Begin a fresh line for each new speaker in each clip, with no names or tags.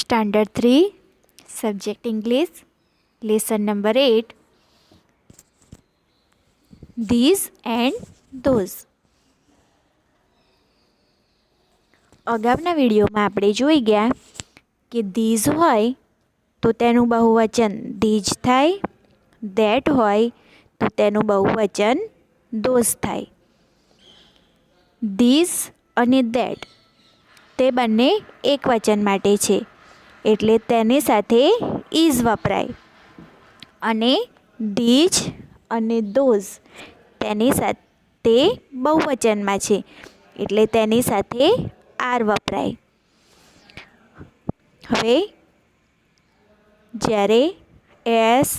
Standard 3, Subject English, Lesson number 8, These and Those. અગાઉના વિડીયોમાં આપણે જોઈ ગયા કે these હોય તો તેનું બહુવચન these થાય, that હોય તો તેનું બહુવચન those થાય. These અને that તે બંને એક વચન માટે છે એટલે તેની સાથે is વપરાય, અને these અને those તેની સાથે બહુવચનમાં છે એટલે તેની સાથે આર વપરાય. હવે જ્યારે S,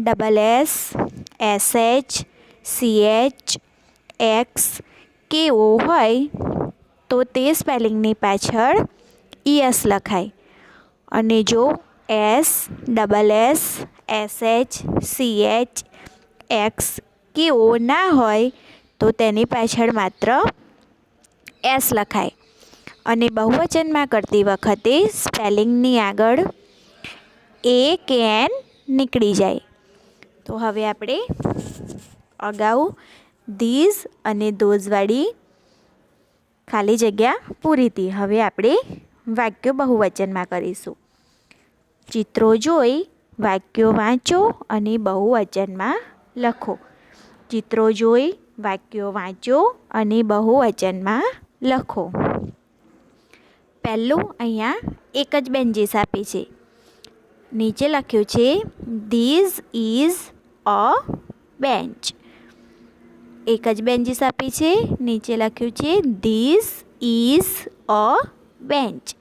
double S, SH, CH, x કે ઓ હોય તો તે સ્પેલિંગની પાછળ ઈએસ લખાય, અને જો S, double S, SH, CH, x કે ઓ ના હોય તો તેની પાછળ માત્ર એસ લખાય, અને બહુવચનમાં કરતી વખતે સ્પેલિંગની આગળ એ કે એન નીકળી જાય. તો હવે આપણે અગાઉ ધીઝ અને ધોઝવાળી ખાલી જગ્યા પૂરી હતી. હવે આપણે વાક્યો બહુવચનમાં કરીશું. ચિત્રો જોઈ વાક્યો વાંચો અને બહુવચનમાં લખો. ચિત્રો જોઈ વાક્યો વાંચો અને બહુવચનમાં લખો. પહેલું અહીંયા એક જ બેન્ચીસ આપી છે. નીચે લખ્યું છે ધીઝ ઇઝ અ બેન્ચ. એક જ બેન્ચીસ આપી છે. નીચે લખ્યું છે ધીઝ ઇઝ અ બેન્ચ,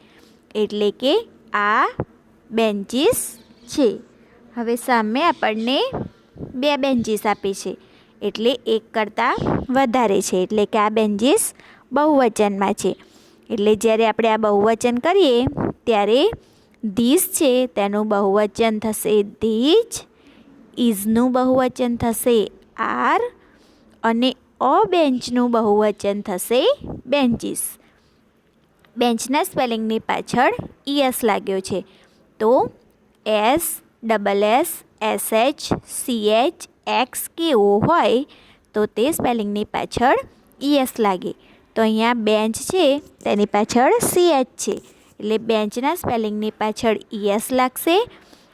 એટલે કે આ બેન્ચીસ છે. હવે સામે આપણને બે બેન્ચીસ આપી છે એટલે એક કરતાં વધારે છે, એટલે કે આ બેન્ચીસ બહુવચનમાં છે. એટલે જ્યારે આપણે આ બહુવચન કરીએ ત્યારે ધીઝ છે તેનું બહુવચન થશે ધીજ, ઇઝનું બહુવચન થશે આર, અને અ બેન્ચનું બહુવચન થશે બેન્ચીસ. બેન્ચના સ્પેલિંગની પાછળ ઈએસ લાગ્યો છે તો S, double S, SH, CH, x કે ઓ હોય તો તે સ્પેલિંગની પાછળ ઈએસ લાગે. તો અહીંયા બેન્ચ છે તેની પાછળ સીએચ છે એટલે બેન્ચના સ્પેલિંગની પાછળ ઈએસ લાગશે,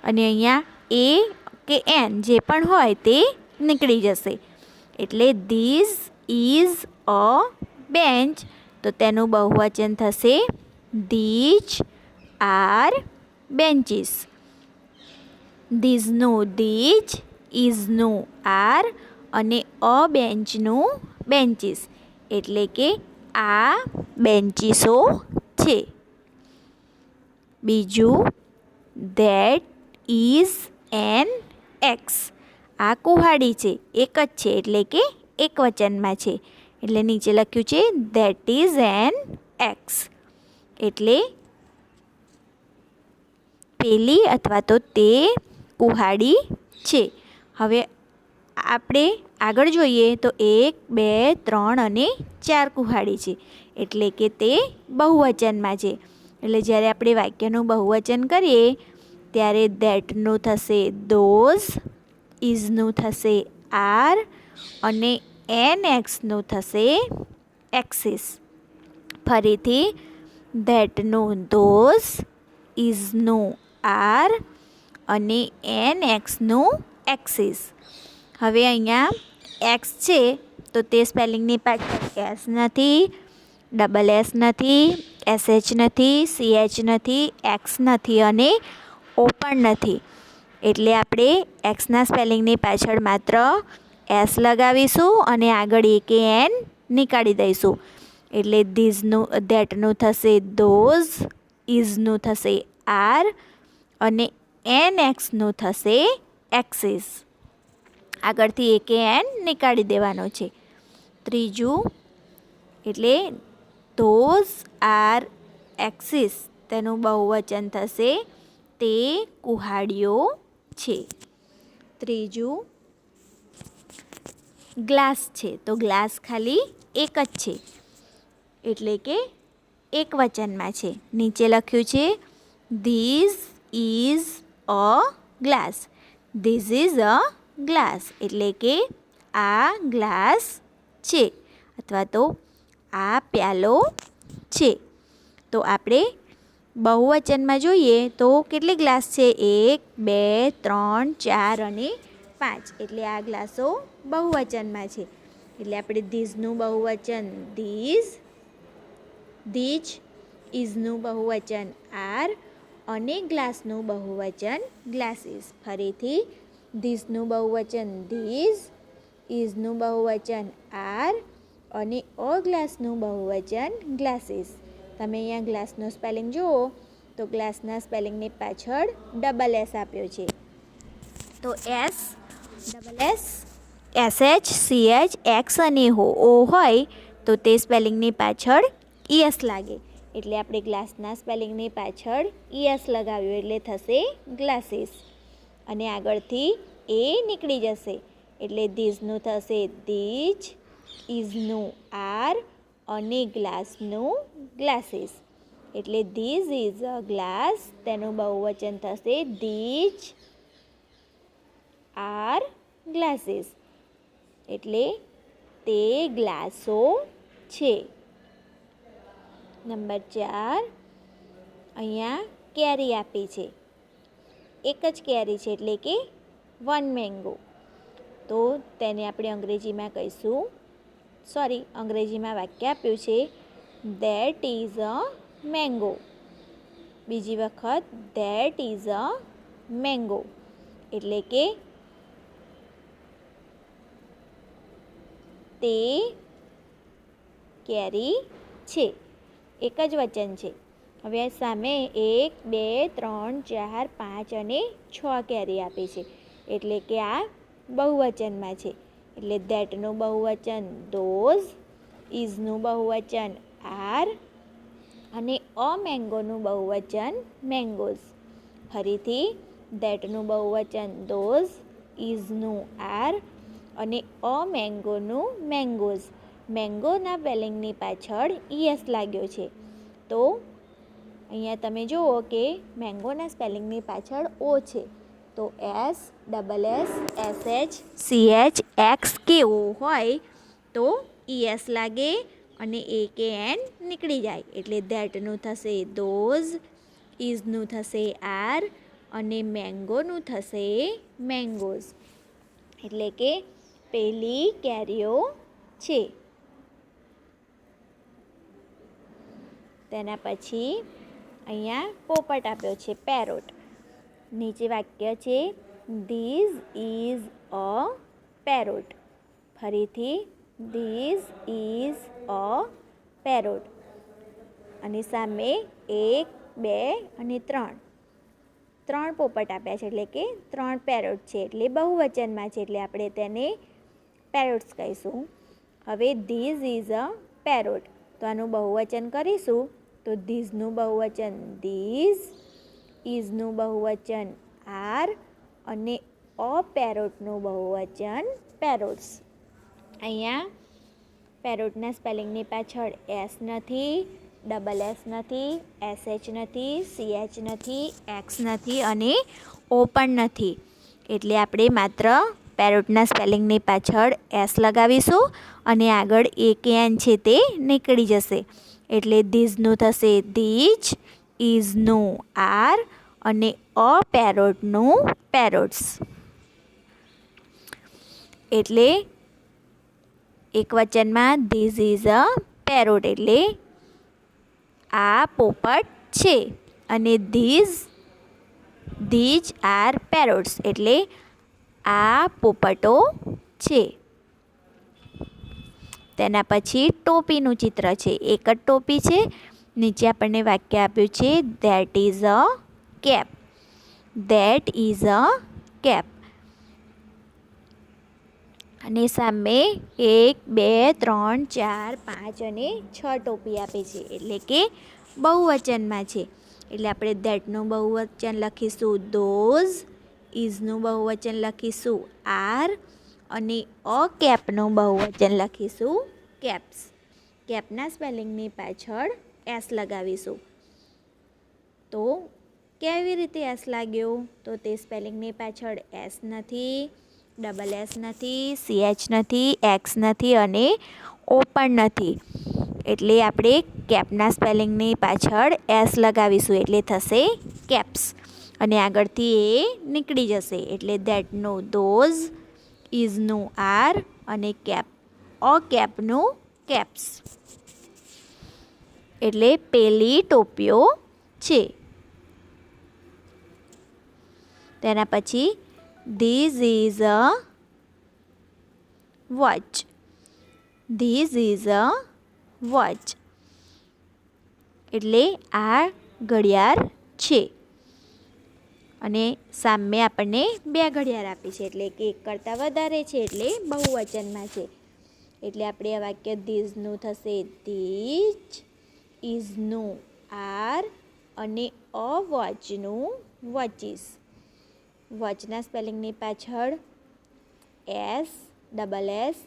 અને અહીંયા એ કે એન જે પણ હોય તે નીકળી જશે. એટલે ધીઝ ઇઝ અ બેન્ચ તો તેનું બહુવચન થશે ધીજ આર બેન્ચીસ. ધીઝનું ધીજ, ઇઝનું આર, અને અ બેન્ચનું બેન્ચીસ, એટલે કે આ બેન્ચીસો છે. બીજું ધેટ ઇઝ એન એક્સ. આ કુહાડી છે, એક જ છે એટલે કે એક વચનમાં છે, એટલે નીચે લખ્યું છે ધેટ ઇઝ એન એક્સ, એટલે પેલી અથવા તો તે કુહાડી છે. હવે આપણે આગળ જોઈએ તો 1, 2, 3 અને 4 કુહાડી છે એટલે કે તે બહુવચનમાં છે. એટલે જ્યારે આપણે વાક્યનું બહુવચન કરીએ ત્યારે ધેટનું થશે ધોઝ, ઇઝનું થશે આર, અને એન એક્સનું થશે એક્સિસ. ફરીથી ધેટનું ધોઝ, ઇઝનું આર, અને એન એક્સનું એક્સિસ. હવે અહીંયા એક્સ છે તો તે સ્પેલિંગની પાછળ એસ નથી, ડબલ એસ નથી, એસએચ નથી, સીએચ નથી, એક્સ નથી, અને ઓ પણ નથી. એટલે આપણે એક્સના સ્પેલિંગની પાછળ માત્ર એસ લગાવીશું અને આગળ એ કે એન નીકાળી દઈશું. એટલે ધેટનું થશે ધોઝ, ઇઝનું થશે આર, અને એન એક્સનું થશે એક્સિસ. આગળથી એ કે એન નીકાળી દેવાનો છે. ત્રીજું એટલે ધોઝ આર એક્સિસ તેનું બહુવચન થશે તે કુહાડીઓ છે. ત્રીજું ગ્લાસ છે તો ગ્લાસ ખાલી એક જ છે એટલે કે એક વચનમાં છે. નીચે લખ્યું છે this is a glass. This is a glass એટલે કે આ ગ્લાસ છે અથવા તો આ પ્યાલો છે. તો આપણે બહુવચનમાં જોઈએ તો કેટલી ગ્લાસ છે? 1, 2, 3, 4 અને 5. એટલે આ ગ્લાસો બહુવચનમાં છે. એટલે આપણે ધીઝનું બહુવચન ધીઝ, ધીજ, ઇઝનું બહુવચન આર અને ગ્લાસનું બહુવચન ગ્લાસીસ. ફરીથી ધીઝનું બહુવચન ધીઝ, ઇઝનું બહુવચન આર અને અ ગ્લાસનું બહુવચન ગ્લાસીસ. તમે અહીંયા ગ્લાસનો સ્પેલિંગ જુઓ તો ગ્લાસના સ્પેલિંગની પાછળ ડબલ એસ આપ્યો છે. તો S, double S, SH, CH, X અને ઓ હોય તો તે સ્પેલિંગની પાછળ ES લાગે. એટલે આપણે ગ્લાસના સ્પેલિંગની પાછળ ES લગાવ્યું એટલે થશે ગ્લાસીસ. અને આગળથી એ નીકળી જશે એટલે ધીઝનું થશે ધીજ, ઇઝનું આર અને ગ્લાસનું ગ્લાસીસ. એટલે ધીઝ ઇઝ અ ગ્લાસ, તેનું બહુવચન થશે ધીજ આર ગ્લાસીસ. એટલે તે ગ્લાસો છે. નંબર 4, અહીંયા કેરી આપી છે. એક જ કેરી છે એટલે કે 1 મેંગો. તો તેને આપણે અંગ્રેજીમાં કહીશું, અંગ્રેજીમાં વાક્ય આપ્યું છે ધેટ ઇઝ અ મેંગો. બીજી વખત ધેટ ઇઝ અ મેંગો એટલે કે તે કેરી છે. એક જ વચન છે. હવે સામે 1, 2, 3, 4, 5 અને 6 કેરી આપી છે એટલે કે આ બહુવચનમાં છે. એટલે ધેટનું બહુવચન ધોઝ, ઇઝનું બહુવચન આર અને અ મેંગોનું બહુવચન મેંગોઝ. ફરીથી ધેટનું બહુવચન ધોઝ, ઇઝનું આર અને અ મેંગોનું મેંગોઝ. મેંગોના સ્પેલિંગની પાછળ ES લાગ્યો છે. તો અહીંયા તમે જુઓ કે મેંગોના સ્પેલિંગની પાછળ ઓ છે. તો S, double S, SH, CH, X કે ઓ હોય તો ES લાગે અને એ કે એન નીકળી જાય. એટલે ધેટનું થશે ધોઝ, ઇઝનું થશે આર અને મેંગોનું થશે મેંગોઝ. એટલે કે પેલી કેરીઓ છે. તેના પછી અહીંયા પોપટ આપ્યો છે પેરોટ. નીચે વાક્ય છે ધીઝ ઇઝ અ પેરોટ. ફરીથી ધીઝ ઇઝ અ પેરોટ. અને સામે 1, 2 અને 3 પોપટ આપ્યા છે એટલે કે 3 પેરોટ છે. એટલે બહુવચનમાં છે એટલે આપણે તેને પેરોટ્સ કહીશું. હવે ધીઝ ઇઝ અ પેરોટ. તો આનું બહુવચન કરીશું તો ધીઝનું બહુવચન ધીઝ, ઇઝનું બહુવચન આર અને અ પેરોટનું બહુવચન પેરોટ્સ. અહીંયા પેરોટના સ્પેલિંગની પાછળ એસ નથી, ડબલ એસ નથી, SH નથી, CH નથી, X નથી અને ઓ પણ નથી. એટલે આપણે માત્ર પેરોટના સ્પેલિંગની પાછળ એસ લગાવીશું અને આગળ એ કે એન છે તે નીકળી જશે. એટલે ધીઝનું થશે ધીજ, ઇઝનું આર અને અ પેરોટનું પેરોટ્સ. એટલે એક વચનમાં ધીઝ ઇઝ અ પેરોટ એટલે આ પોપટ છે અને ધીઝ આર પેરોટ્સ એટલે આ પોપટો છે. તેના પછી ટોપીનું ચિત્ર છે. એક જ ટોપી છે. નીચે આપણને વાક્ય આપ્યું છે that is a cap. That is a cap. અને સામે 1, 2, 3, 4, 5 અને 6 ટોપી આપી છે એટલે કે બહુવચનમાં છે. એટલે આપણે ધેટનું બહુવચન લખીશું ધોઝ, ઇઝનું બહુવચન લખીશું આર અને અ કેપનું બહુવચન લખીશું કેપ્સ. કેપના સ્પેલિંગની પાછળ એસ લગાવીશું. તો કેવી રીતે એસ લાગ્યો? તો તે સ્પેલિંગની પાછળ એસ નથી, ડબલ એસ નથી, CH નથી, એક્સ નથી અને ઓ પણ નથી. એટલે આપણે કેપના સ્પેલિંગની પાછળ એસ લગાવીશું એટલે થશે કેપ્સ. અને આગળથી એ નીકળી જશે એટલે ધેટનું ધોઝ, ઇઝનું આર અને કેપ કેપનું કેપ્સ. એટલે પેલી ટોપીઓ છે. તેના પછી this is a watch. This is a watch એટલે આ ઘડિયાળ છે. અને સામે આપણને 2 ઘડિયાળ આપી છે એટલે કે એક કરતાં વધારે છે એટલે બહુવચનમાં છે. એટલે આપણે આ વાક્ય ધીઝનું થશે ધીજ, ઇઝનું આર અને અ વોચનું વોચિસ. વોચના સ્પેલિંગની પાછળ S, double S,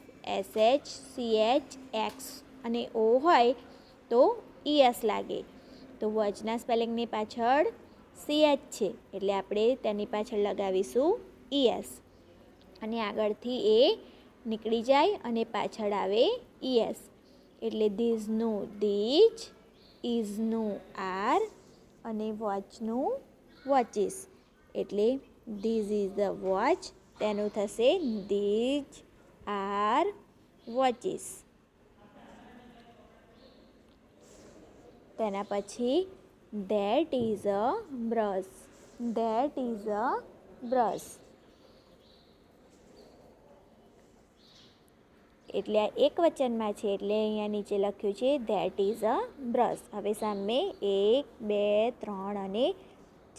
SH, CH, x અને ઓ હોય તો ES લાગે. તો વોચના સ્પેલિંગની પાછળ CH છે એટલે આપણે તેની પાછળ લગાવીશું ES. અને આગળથી એ નીકળી જાય અને પાછળ આવે ES. એટલે ધીઝનું ધીજ, ઇઝનું આર અને વોચનું વોચિસ. એટલે ધીઝ ઇઝ ધ વોચ, તેનું થશે ધીજ આર વોચિસ. તેના પછી that is a brush. That is a brush એટલે આ એક વચનમાં છે એટલે અહીંયા નીચે લખ્યું છે ધેટ ઇઝ અ બ્રશ. હવે સામે 1, 2, 3 અને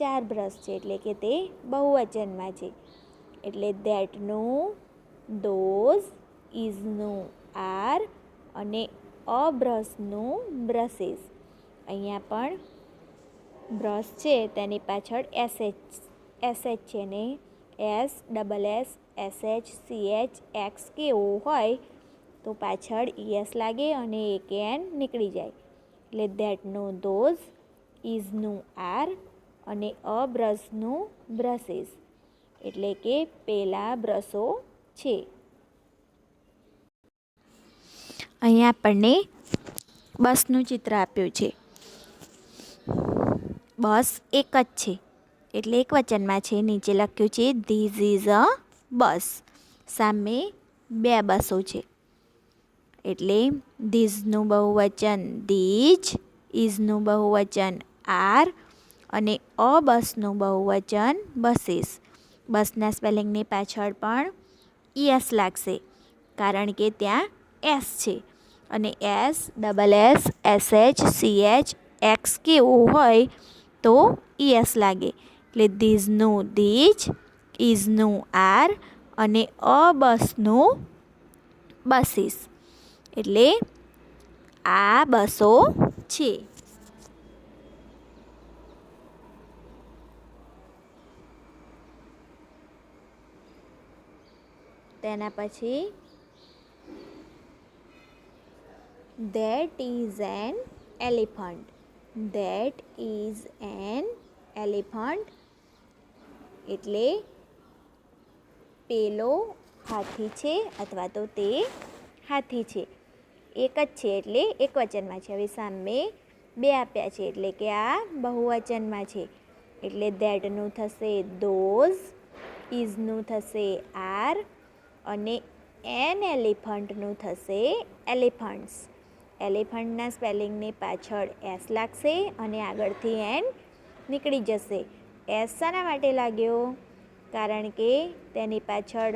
4 બ્રશ છે એટલે કે તે બહુવચનમાં છે. એટલે ધેટનું ધોઝ, ઇઝનું આર અને અ બ્રશનું બ્રશિસ. અહીંયા પણ બ્રશ છે તેની પાછળ SH છે ને S, double S, SH, CH, x કે ઓ હોય તો પાછળ ES લાગે અને એક એન નીકળી જાય. એટલે ધેટનું ધોઝ, ઇઝનું આર અને અ બ્રશનું બ્રશિસ. એટલે કે પેલા બ્રશો છે. અહીંયા આપણને બસનું ચિત્ર આપ્યું છે. બસ એક જ છે એટલે એક વચનમાં છે. નીચે લખ્યું છે ધીઝ ઇઝ અ બસ. સામે 2 બસો છે એટલે ધીઝનું બહુવચન ધીજ, ઇઝનું બહુવચન આર અને અ બસનું બહુવચન બસીસ. બસના સ્પેલિંગની પાછળ પણ ES લાગશે કારણ કે ત્યાં એસ છે. અને S, double S, SH, CH, x કે ઓ હોય તો ES લાગે. એટલે ધીઝનું ધીજ, ઇઝનું આર અને અ બસનું બસીસ. એટલે આ બસો છે. તેના પછી that is an elephant. That is an elephant એટલે પેલો હાથી છે અથવા તો તે હાથી છે. એક જ છે એટલે એક વચનમાં છે. હવે સામે 2 આપ્યા છે એટલે કે આ બહુવચનમાં છે. એટલે ધેટનું થશે ધોઝ, ઇઝનું થશે આર અને એન એલિફન્ટનું થશે એલિફન્ટ્સ. એલિફન્ટના સ્પેલિંગની પાછળ એસ લાગશે અને આગળથી એન નીકળી જશે. એસ શાના માટે લાગ્યો? કારણ કે તેની પાછળ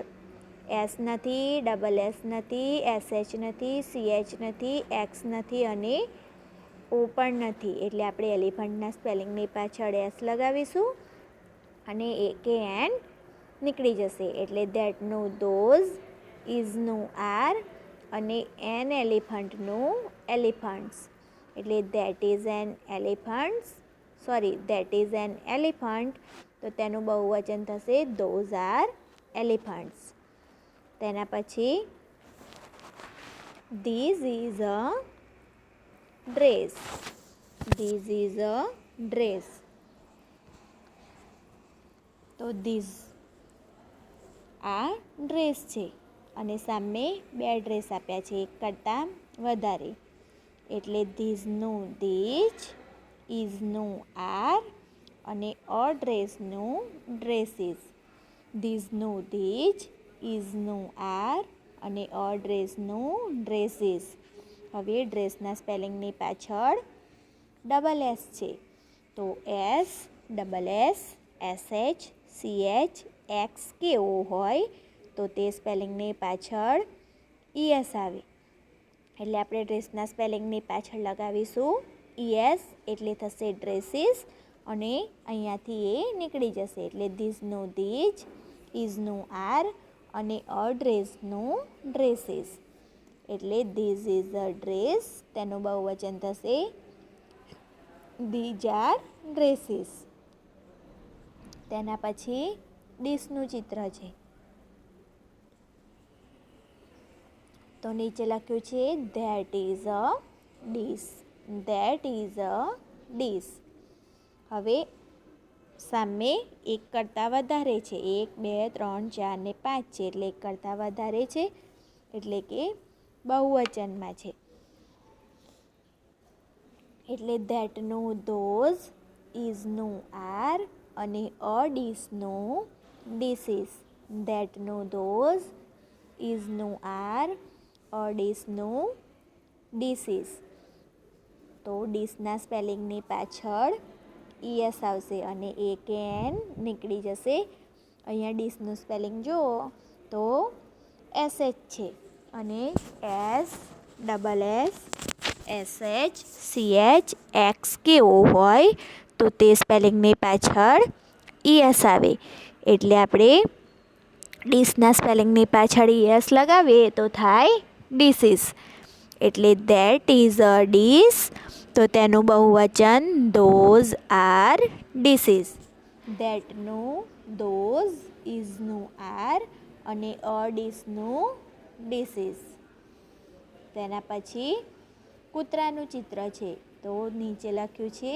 એસ નથી, ડબલ એસ નથી, SH નથી, CH નથી, એક્સ નથી અને ઓ પણ નથી. એટલે આપણે એલિફન્ટના સ્પેલિંગની પાછળ એસ લગાવીશું અને એક એન નીકળી જશે. એટલે ધેટનું ધોઝ, ઇઝનું આર અને એન એલિફન્ટનું એલિફન્ટ્સ. એટલે ધેટ ઇઝ એન એલિફન્ટ તો તેનું બહુવચન થશે ધોઝ આર એલિફન્ટ્સ. તેના પછી these is a dress. These is a dress તો ધીઝ આ ડ્રેસ છે અને સામે બે ડ્રેસ આપ્યા છે એક કરતાં વધારે, એટલે ધીઝનું ધીજ, ઇઝનું આર અને અ ડ્રેસનું ડ્રેસીસ. ધીઝનું ધીજ, ઇઝનું આર અને અ ડ્રેસનું ડ્રેસીસ. હવે ડ્રેસના સ્પેલિંગની પાછળ ડબલ એસ છે, તો S double S SH CH x કે ઓ હોય તો તે સ્પેલિંગની પાછળ ઈએસ આવે, એટલે આપણે ડ્રેસના સ્પેલિંગની પાછળ લગાવીશું ઈએસ, એટલે થશે ડ્રેસીસ અને અહીંયાથી એ નીકળી જશે, એટલે ધીઝનું ધીજ, ઇઝનું આર અને અ ડ્રેસનું ડ્રેસીસ. એટલે ધીઝ ઇઝ અ ડ્રેસ, તેનું બહુવચન થશે ધીઝ આર ડ્રેસીસ. તેના પછી ડીશનું ચિત્ર છે, તો નીચે લખ્યું છે that is a dish, that is a dish. હવે સામે એક કરતાં વધારે છે, 1 2 3 4 ને 5 છે, એટલે એક કરતાં વધારે છે, એટલે કે બહુવચનમાં છે, એટલે ધેટનું ધોઝ, ઇઝનું આર અને અ ડીશનું ડીસીસ. ધેટનું ધોઝ, ઇઝનું આર, અ ડીશનું ડીસીસ. તો ડીશના સ્પેલિંગની પાછળ ઈએસ આવશે અને એ કે એન નીકળી જશે. અહીંયા ડીશનું સ્પેલિંગ જુઓ તો એસએચ છે અને S double S SH CH x કે ઓ હોય તો તે સ્પેલિંગની પાછળ ઈએસ આવે, એટલે આપણે ડીશના સ્પેલિંગની પાછળ ઈએસ લગાવીએ તો થાય ડીસીસ. એટલે ધેટ ઇઝ અ ડીશ, તો તેનું બહુવચન ધોઝ આર ડીસીસ. ધેટનું ધોઝ, ઇઝનું આર અને અ ડીશનું ડીસીસ. તેના પછી કૂતરાનું ચિત્ર છે, તો નીચે લખ્યું છે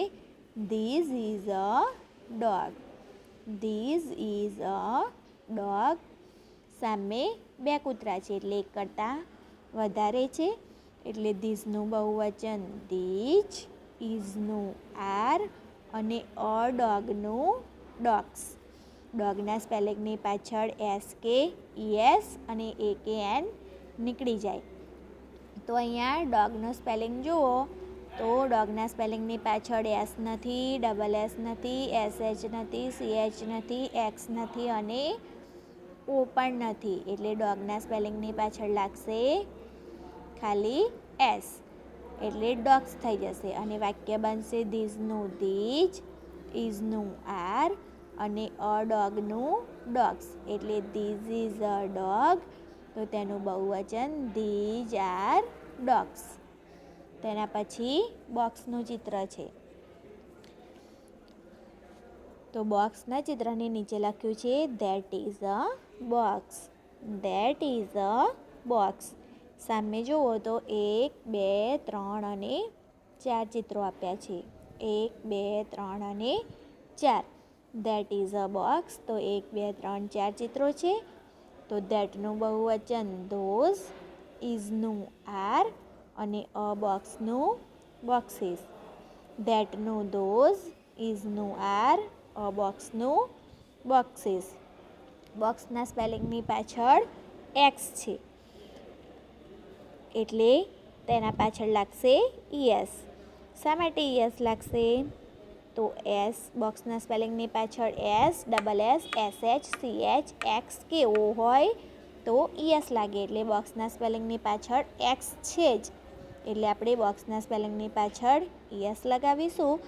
these is a dog, these is a dog. સામે બે કૂતરા છે, એટલે એક કરતાં વધારે છે, એટલે ધીઝનું બહુવચન ધીજ, ઇઝનું આર અને અ ડોગનું ડોગ્સ. ડોગના સ્પેલિંગની પાછળ એસ કે ઈએસ અને એ કે એન નીકળી જાય. તો અહીંયા ડોગનો સ્પેલિંગ જુઓ તો ડોગના સ્પેલિંગની પાછળ એસ નથી, ડબલ એસ નથી, એસએચ નથી, સીએચ નથી, એક્સ નથી અને ઓ પણ નથી, એટલે ડોગના સ્પેલિંગની પાછળ લાગશે ખાલી એસ, એટલે ડોગ્સ થઈ જશે અને વાક્ય બનશે ધીઝનું ધીજ, ઇઝનું આર અને અ ડોગનું ડોગ્સ, એટલે ધીઝ ઇઝ અ ડોગ, તો તેનું બહુવચન ધીઝ આર ડોગ્સ. તેના પછી બોક્સનું ચિત્ર છે, તો બોક્સના ચિત્રની નીચે લખ્યું છે that is a box, that is a box. સામે જુઓ તો 1 2 3 અને 4 ચિત્રો આપ્યા છે, 1 2 3 અને 4. ધેટ ઇઝ અ બોક્સ, તો 1 2 3 4 ચિત્રો છે, તો ધેટનું બહુવચન ધોઝ, ઇઝનું આર અને અ બોક્સનું બોક્સીસ. ધેટનું ધોઝ, ઇઝનું આર, અ બોક્સનું બોક્સીસ. બોક્સના સ્પેલિંગની પાછળ એક્સ છે, એટલે તેના પાછળ લાગશે ઈએસ. શા માટે ઈએસ લાગશે? તો એસ બોક્સના સ્પેલિંગની પાછળ S double S SH CH x કે ઓ હોય તો ઈએસ લાગે, એટલે બોક્સના સ્પેલિંગની પાછળ એક્સ છે જ, એટલે આપણે બોક્સના સ્પેલિંગની પાછળ ઈએસ લગાવીશું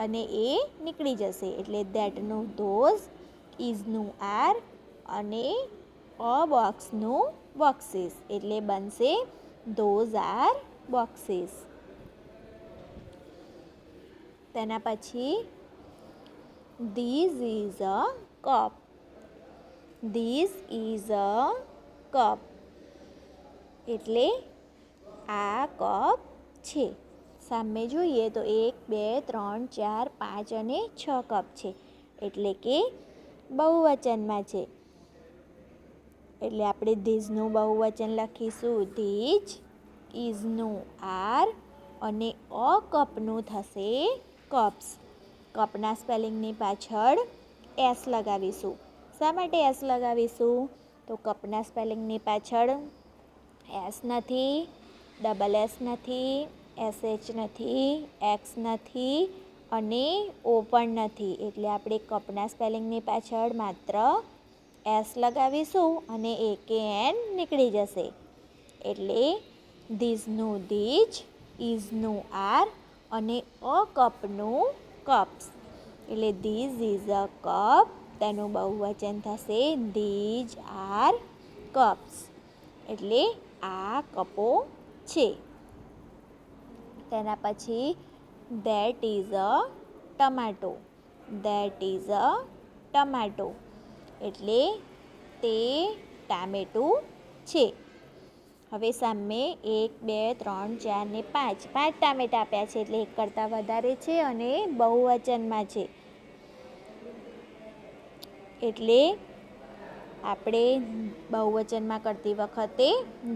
અને એ નીકળી જશે, એટલે ધેટનું ધોઝ, ઇઝનું આર અને અ બોક્સનું બોક્સીસ, એટલે બનશે ધોઝ આર બોક્સીસ. તેના પછી these is a cup, these is a cup, એટલે આ કપ છે. સામે જોઈએ તો 1 2 3 4 5 અને 6 કપ છે, એટલે કે બહુવચનમાં છે. એટલે આપણે ધીઝનું બહુવચન લખીશું ધીજ, ઇઝનું આર અને અ કપનું થશે કપ્સ. કપના સ્પેલિંગની પાછળ એસ લગાવીશું. શા માટે એસ લગાવીશું? તો કપના સ્પેલિંગની પાછળ એસ નથી, ડબલ એસ નથી, એસએચ નથી, એક્સ નથી અને ઓ પણ નથી. એટલે આપણે કપના સ્પેલિંગની પાછળ માત્ર એસ લગાવીશું અને એ કે એન નીકળી જશે. એટલે ધીઝનું ધીજ, ઇઝનું આર અને અ કપનું કપ્સ. એટલે ધીઝ ઇઝ અ કપ, તેનું બહુવચન થશે ધીજ આર કપ્સ. એટલે આ કપો છે. તેના પછી that is a ટમાટો. That is અ ટમાટો એટલે તે ટામેટું છે. હવે સામે 1 2 3 4 ને 5 ટામેટાં આપ્યા છે. એટલે એક કરતાં વધારે છે અને બહુવચનમાં છે. એટલે આપણે બહુવચનમાં કરતી વખતે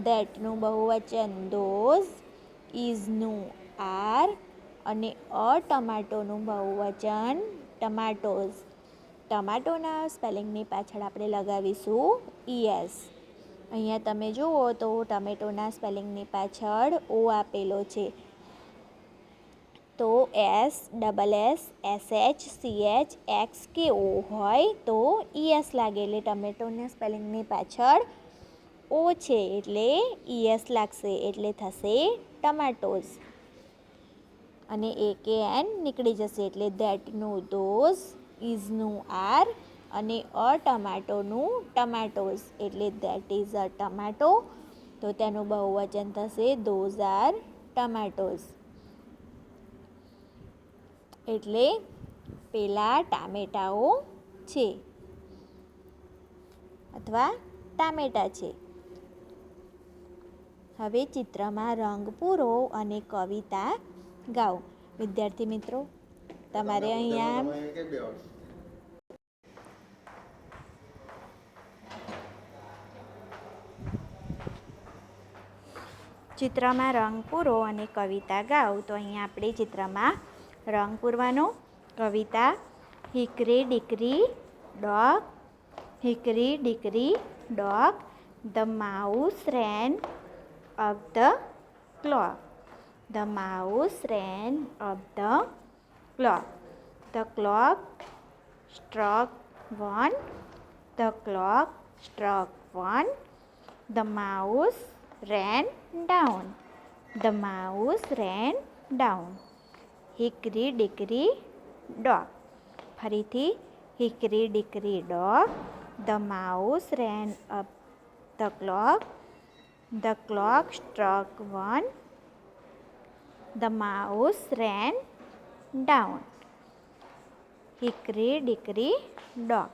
ધેટનું બહુવચન ધોઝ, ઇઝનું આર અને અ ટમાટોનું બહુવચન ટમાટોઝ. ટમાટોના સ્પેલિંગની પાછળ આપણે લગાવીશું ઈએસ. અહીંયા તમે જુઓ તો ટમેટોના સ્પેલિંગની પાછળ ઓ આપેલો છે. તો S, double S, SH, CH, x કે ઓ હોય તો ઈએસ લાગે. એટલે ટમેટોના સ્પેલિંગની પાછળ ઓ છે એટલે ઈએસ લાગશે. એટલે થશે ટમાટોઝ અને એ કે એન નીકળી જશે. એટલે ધેટનું ધોઝ, ઇઝનું આર અને અ ટમાટોનું ટમાટોઝ. એટલે ધેટ ઇઝ અ ટમાટો, તો તેનું બહુવચન થશે ધોઝ આર ટમાટોઝ. એટલે પેલા ટામેટાઓ છે અથવા ટામેટાં છે. હવે ચિત્રમાં રંગ પૂરો અને કવિતા ગાઓ. વિદ્યાર્થી મિત્રો, તમારે અહીંયા ચિત્રમાં રંગ પૂરો અને કવિતા ગાઓ. તો અહીંયા આપણે ચિત્રમાં રંગ પૂરવાનો. કવિતા hickory dickory dock, hickory dickory dock, the mouse ran up the clock. The mouse ran up the clock. The clock struck 1. The clock struck 1. The mouse ran down. The mouse ran down. Hickory dickory dock. ફરીથી hickory dickory dock. The mouse ran up the clock. The clock struck 1. The mouse ran down. Hickory dickory dock.